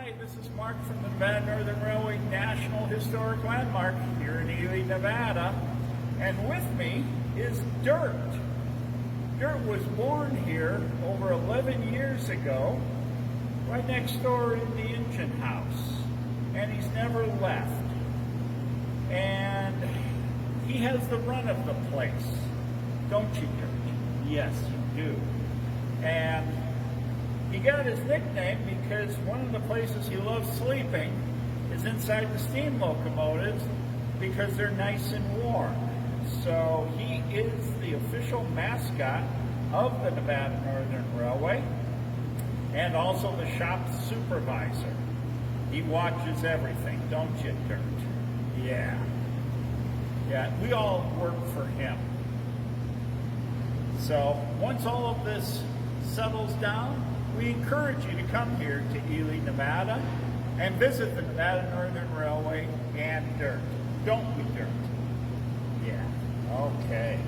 Hi, this is Mark from the Nevada Northern Railway National Historic Landmark here in Ely, Nevada. And with me is Dirt. Dirt was born here over 11 years ago, right next door in the engine house. And he's never left. And he has the run of the place. Don't you, Dirt? Yes, you do. And he got his nickname because one of the places he loves sleeping is inside the steam locomotives because they're nice and warm. So he is the official mascot of the Nevada Northern Railway and also the shop supervisor. He watches everything, don't you, Dirt? Yeah. Yeah, we all work for him. So once all of this settles down, we encourage you to come here to Ely, Nevada and visit the Nevada Northern Railway and Dirt. Don't we, Dirt? Yeah, okay.